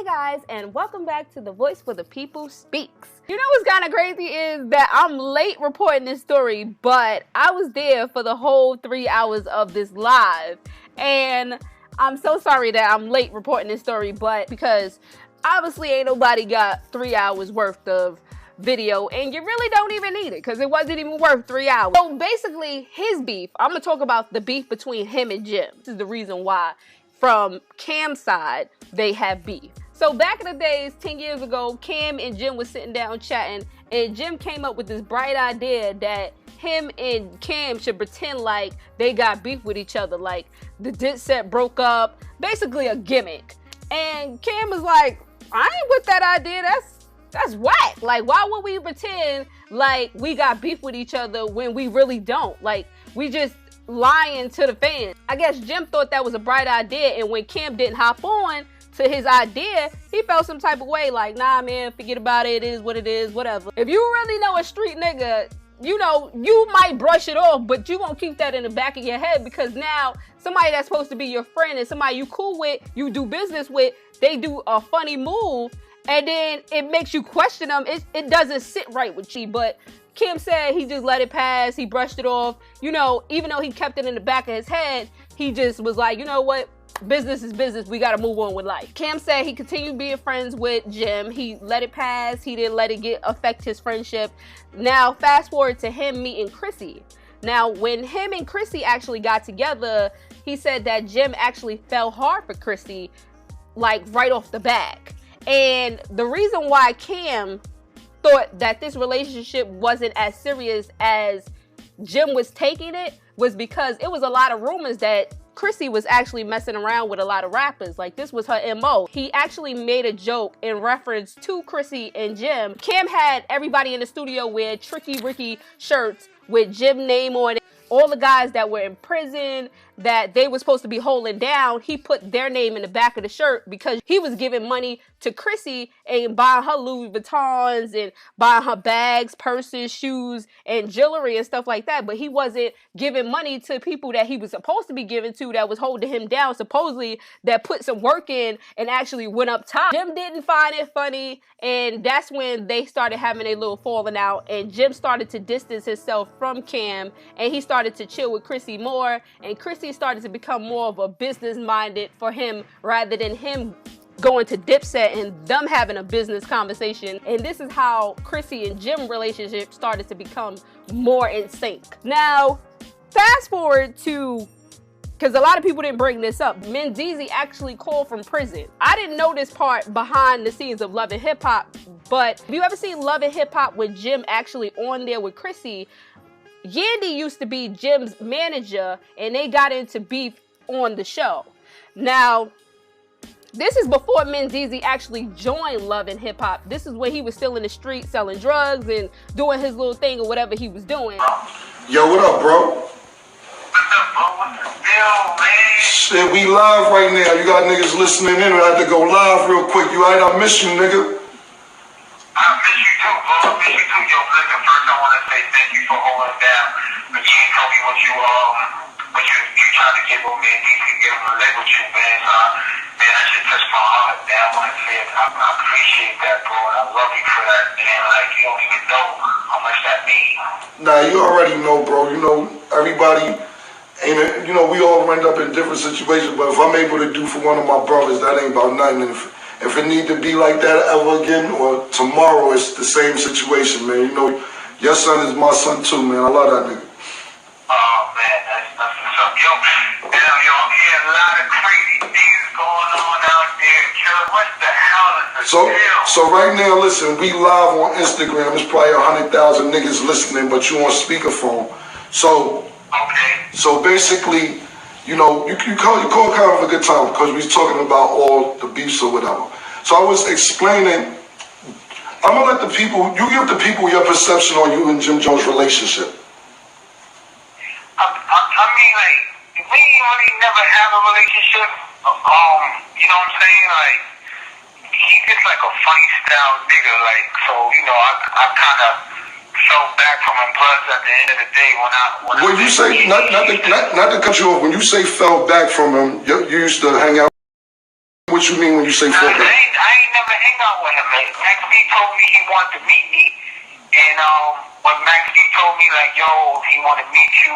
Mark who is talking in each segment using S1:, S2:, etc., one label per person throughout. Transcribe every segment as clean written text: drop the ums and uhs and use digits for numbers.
S1: Hey guys, and welcome back to The Voice for the People Speaks. You know what's kind of crazy is that I'm late reporting this story, but I was there for the whole 3 hours of this live. And I'm so sorry that I'm late reporting this story, but because obviously ain't nobody got 3 hours worth of video, and you really don't even need it because it wasn't even worth 3 hours. So basically, his beef, I'm going to talk about the beef between him and Jim. This is the reason why. From Cam's side, they have beef. So back in the days, 10 years ago, Cam and Jim was sitting down chatting, and Jim came up with this bright idea that him and Cam should pretend like they got beef with each other, like the Dipset broke up, basically a gimmick. And Cam was like, I ain't with that idea, that's whack. Like, why would we pretend like we got beef with each other when we really don't? Like, we just lying to the fans. I guess Jim thought that was a bright idea, and when Cam didn't hop on to his idea, he felt some type of way, like, nah man, forget about it, it is what it is, whatever. If you really know a street nigga, you know, you might brush it off, but you won't keep that in the back of your head, because now somebody that's supposed to be your friend and somebody you cool with, you do business with, they do a funny move, and then it makes you question them. It doesn't sit right with you. But Kim said he just let it pass. He brushed it off. You know, even though he kept it in the back of his head, he just was like, you know what? Business is business. We got to move on with life. Cam said he continued being friends with Jim. He let it pass. He didn't let it affect his friendship. Now, fast forward to him meeting Chrissy. Now, when him and Chrissy actually got together, he said that Jim actually fell hard for Chrissy, like right off the back. And the reason why Cam thought that this relationship wasn't as serious as Jim was taking it was because it was a lot of rumors that Chrissy was actually messing around with a lot of rappers. Like, this was her MO. He actually made a joke in reference to Chrissy and Jim. Cam had everybody in the studio wear Tricky Ricky shirts with Jim name on it. All the guys that were in prison that they were supposed to be holding down, he put their name in the back of the shirt because he was giving money to Chrissy and buying her Louis Vuittons and buying her bags, purses, shoes, and jewelry and stuff like that. But he wasn't giving money to people that he was supposed to be giving to that was holding him down, supposedly, that put some work in and actually went up top. Jim didn't find it funny, and that's when they started having a little falling out, and Jim started to distance himself from Cam, and he started to chill with Chrissy more, and Chrissy started to become more of a business minded for him rather than him going to Dipset and them having a business conversation. And this is how Chrissy and Jim relationship started to become more in sync. Now, fast forward to, because a lot of people didn't bring this up, Mendeecee actually called from prison. I didn't know this part behind the scenes of Love and Hip Hop, but have you ever seen Love and Hip Hop with Jim actually on there with Chrissy? Yandy used to be Jim's manager, and they got into beef on the show. Now, this is before Mendeecee actually joined Love and Hip Hop. This is when he was still in the street selling drugs and doing his little thing or whatever he was doing.
S2: Yo, what up, bro?
S3: What's up, bro? What's the deal, man?
S2: Shit, we live right now. You got niggas listening in. I have to go live real quick. You alright? I miss you, nigga.
S3: I miss you too, bro. I miss you too. Yo, listen, first I want to say thank you for holding down. But you ain't told me what you tried to get with me and Mendeecee, get him to live with you, man. So, man, that shit touched my heart, man. I want to say it. I appreciate that, bro. And I love you for that, man. Like, you don't even know how much that means. Nah,
S2: you already know, bro. You know, everybody ain't, you know, we all end up in different situations, but if I'm able to do for one of my brothers, that ain't about nothing. If it need to be like that ever again, or tomorrow, it's the same situation, man. You know, your son is my son too, man. I love that nigga.
S3: Oh, man, that's what's up. Yo, I'm hearing a lot of crazy things going on out there. Killer, what the hell is the deal?
S2: So right now, listen, we live on Instagram. There's probably 100,000 niggas listening, but you on speakerphone. So,
S3: okay.
S2: So basically, you know, you call kind of a good time because we was talking about all the beefs or whatever. So I was explaining, I'm gonna let the people, you give the people your perception on you and Jim Jones' relationship.
S3: I mean, like, we really never have a relationship. You know what I'm saying? Like, he's just like a funny style nigga. Like, so, you know, I kind of fell back from him. Plus, at the end of the day, when
S2: you say, not to cut you off, when you say fell back from him, you used to hang out What you mean when you say
S3: I
S2: fuck?
S3: ain't never hang out with him, man. Max B told me he wanted to meet me, and when Max B told me like, yo, he want to meet you,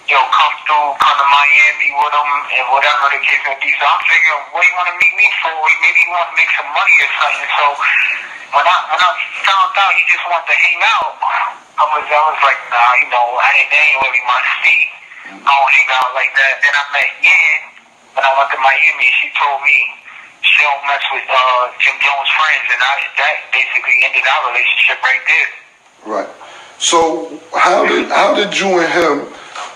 S3: yo, come to Miami with him, and whatever the case may be. So I'm figuring, what do you want to meet me for? Maybe he want to make some money or something. So when I found out he just wanted to hang out, I was like, nah, you know, that ain't really my speed. I don't hang out like that. Then I met Yen when I went to Miami. She told me she don't mess with Jim Jones' friends, and that basically ended our relationship right there.
S2: Right. So how did you and him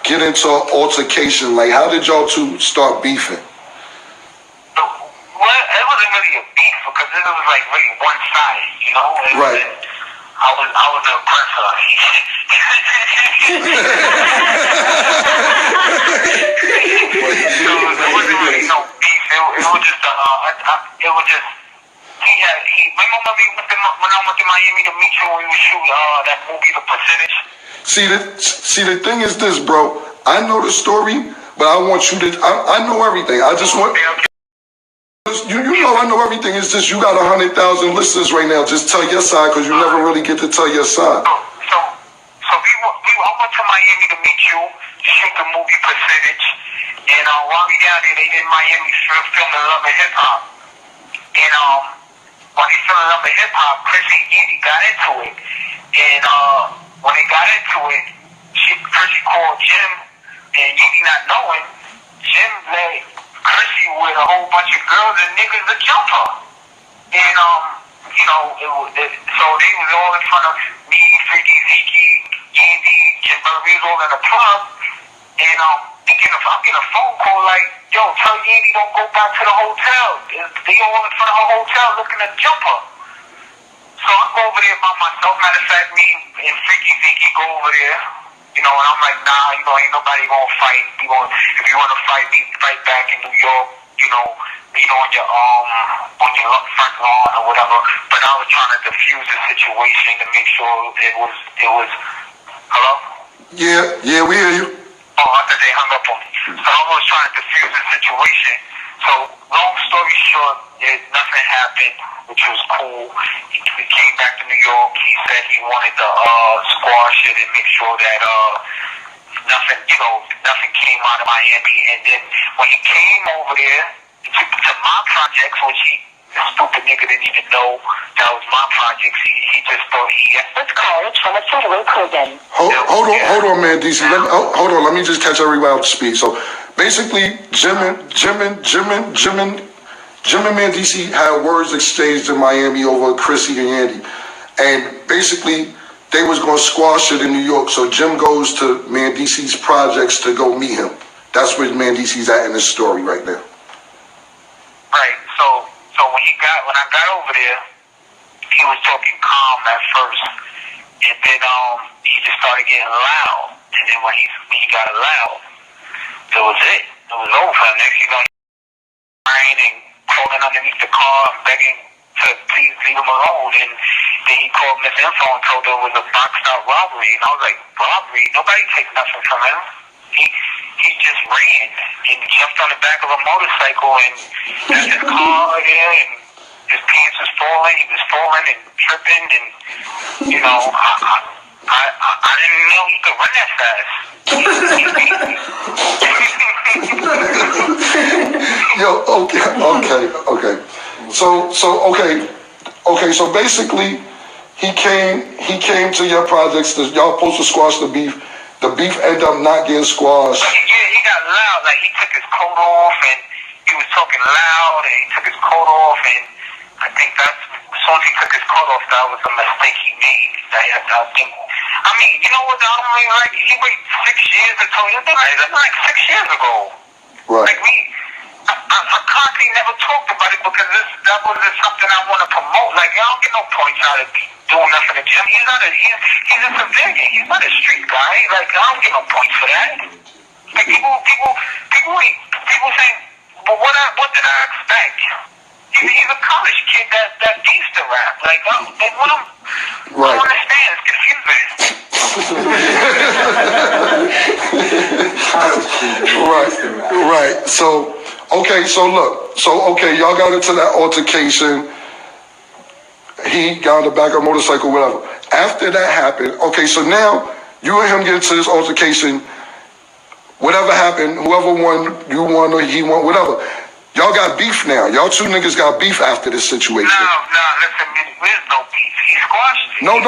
S2: get into an altercation? Like, how did y'all two start beefing?
S3: Well, it wasn't really a beef because it was like really one side, you know.
S2: Right.
S3: I was the aggressor. So it wasn't really no beef. It was just remember me when I went to Miami to meet you when we were shooting that movie The Percentage?
S2: See the thing is this, bro. I know the story, but I want you to. I know everything. I just want. You know I know everything. It's just you got 100,000 listeners right now. Just tell your side because you never really get to tell your side.
S3: So I went to Miami to meet you to shoot the movie Percentage, and while we down there, they did Miami filming Love and Hip Hop, and while they filming Love and Hip Hop, Chrissy and Yeedy got into it, and when they got into it, Chrissy called Jim, and Yeedy not knowing, Jim let Chrissy with a whole bunch of girls and niggas to jump her. And, you know, so they was all in front of me, Freaky Zeke, Yeedy, Jim Burry was all in the club. And I'm getting a phone call like, yo, tell Yeedy don't go back to the hotel. They all in front of her hotel looking to jump her. So I go over there by myself. Matter of fact, me and Freaky Zeke go over there. You know, and I'm like, nah, you know, ain't nobody gonna fight. If you wanna fight, fight back in New York. You know, meet on your front lawn or whatever. But I was trying to diffuse the situation to make sure it was. Hello?
S2: Yeah, we hear you.
S3: Oh, I thought they hung up on me. So I was trying to diffuse the situation. So long story short, nothing happened, which was cool. He came back to New York. He said he wanted to squash it and make sure that nothing came out of Miami. And then when he came over there to my projects, which the stupid nigga didn't even know that was my projects. He just thought This call is from a federal prison.
S2: Hold on, Mendeecee. Hold on. Let me just catch everybody up to speed. So basically, Jim and Mendeecee had words exchanged in Miami over Chrissy and Andy, and basically they was gonna squash it in New York. So Jim goes to Mendeecee's projects to go meet him. That's where Mendeecee's at in this story right now.
S3: Right. So when I got over there, he was talking calm at first, and then he just started getting loud. And then when he got loud, that was it. It was over. Next you know, crying and crawling underneath the car and begging to please leave him alone. And then he called Miss Info and told her it was a boxed out robbery. And I was like, robbery? Nobody takes nothing from him. He just ran and jumped on the back of a motorcycle and left his car there, and his pants was falling. He was falling and tripping, and you know, I didn't know he could run that fast.
S2: Yo, okay. So basically, he came to your projects. Y'all supposed to squash the beef. The beef ended up not getting squashed.
S3: Yeah, he got loud. Like, he took his coat off, and he was talking loud, and he took his coat off, and I think as soon as he took his coat off, that was a mistake he made. I think, I mean, you know what, I don't really like, he waited 6 years to tell you, that's like 6 years ago.
S2: Right.
S3: Like, I constantly never talked about it because that wasn't something I want to promote. Like, I don't get no points out of doing nothing to Jim. He's a civilian. He's not a street guy. Like, I don't get no points for that. Like, people saying, but what did I expect? He's a college kid that used to rap. Like, I don't understand. It's confusing.
S2: Right. So, Okay, so look. So, okay, y'all got into that altercation. He got on the back of a motorcycle, whatever. After that happened, okay, so now you and him get into this altercation. Whatever happened, whoever won, you won or he won, whatever. Y'all got beef now. Y'all two niggas got beef after this situation.
S3: No, listen, there's no beef. He squashed it.
S2: No.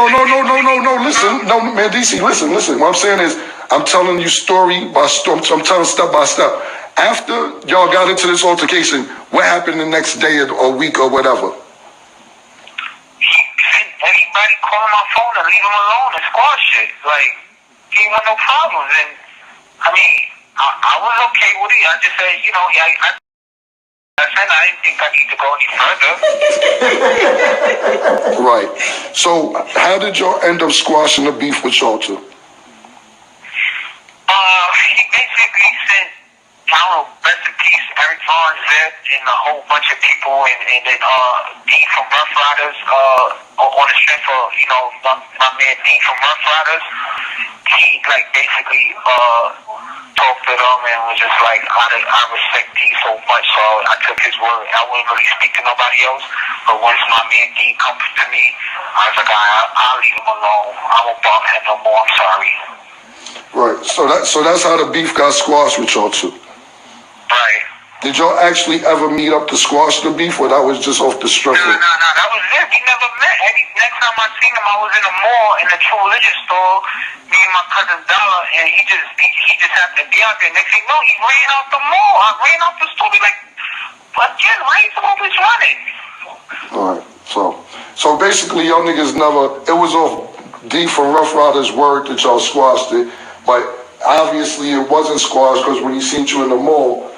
S2: Listen, no, Mendeecee, listen. What I'm saying is, I'm telling you story by story. I'm telling step by step. After y'all got into this altercation, what happened the next day or week or whatever?
S3: Everybody call my phone and leave him alone and squash it. Like, he ain't got no problems. And, I mean, I was okay with it. I just said, you know, I said I didn't think I need to go any further.
S2: Right. So, how did y'all end up squashing the beef with y'all two?
S3: He basically sent, I don't know, rest in peace, Eric Vaughn, Zeb, and a whole bunch of people, and then D from Rough Riders, on the strength of, you know, my man D from Rough Riders. He, like, basically, talked to them and was just like, I respect D so much, so I took his word. I wouldn't really speak to nobody else, but once my man D comes to me, I was like, I'll leave him alone. I won't bother him no more. I'm sorry.
S2: Right. So that's how the beef got squashed with y'all two.
S3: Right.
S2: Did y'all actually ever meet up to squash the beef, or that was just off the strength?
S3: No, that was it. We never met. Next time I seen him, I was in the mall in the True Religion store, me and my cousin Dollar, and he just happened to be out there. Next thing you know, he ran out the mall. I ran out the store. Like, again, why you always running?
S2: All right. So basically, y'all niggas never. It was off D from Rough Riders' word that y'all squashed it, but obviously it wasn't squashed because when he seen you in the mall.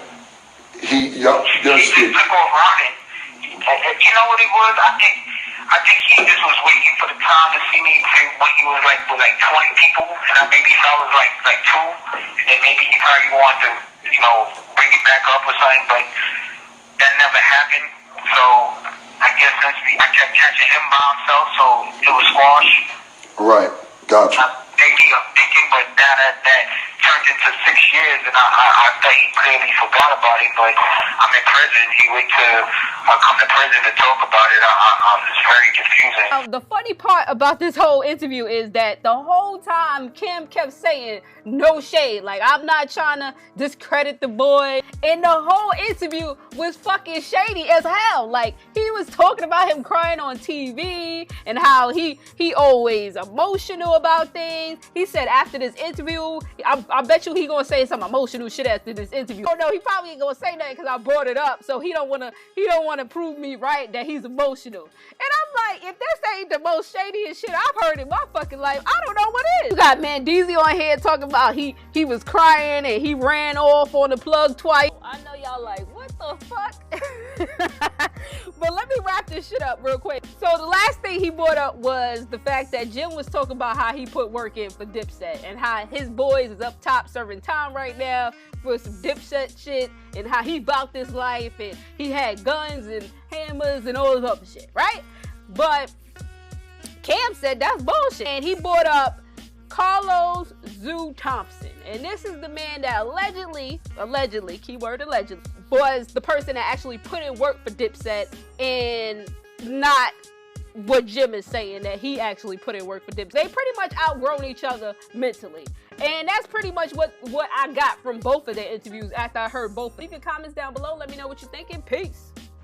S2: He took off running. You know what it was? I think he just was waiting for the time to see me when he was like with like 20 people, and maybe if I was like two, and then maybe he probably wanted to, you know, bring it back up or something, but that never happened. So I guess I kept catching him by himself, so it was squash. Right. Gotcha.
S3: Maybe I'm thinking, but now that turned into 6 years, and I thought he clearly forgot about it, but I'm in prison. He wait till I come to prison to talk about it. It's very confusing.
S1: The funny part about this whole interview is that the whole time Kim kept saying no shade, like I'm not trying to discredit the boy, and the whole interview was fucking shady as hell. Like he was talking about him crying on TV and how he always emotional about things. He said after this interview, I bet you he gonna say some emotional shit after this interview. Oh no, he probably ain't gonna say that because I brought it up, so he don't wanna prove me right that he's emotional. And I'm like, if this ain't the most shadiest shit I've heard in my fucking life, I don't know what is. You got Mendeecee on here talking about he was crying and he ran off on the plug twice. I know y'all like, what the fuck? But let me wrap this shit up real quick. So the last thing he brought up was the fact that Jim was talking about how he put work in for Dipset and how his boys is up top serving time right now for some Dipset shit and how he bout this life and he had guns and hammers and all this other shit, right? But Cam said that's bullshit. And he brought up Carlos Zoo Thompson. And this is the man that allegedly, keyword allegedly, was the person that actually put in work for Dipset and not what Jim is saying, that he actually put in work for Dipset. They pretty much outgrown each other mentally. And that's pretty much what I got from both of their interviews after I heard both. Leave your comments down below. Let me know what you're thinking. Peace.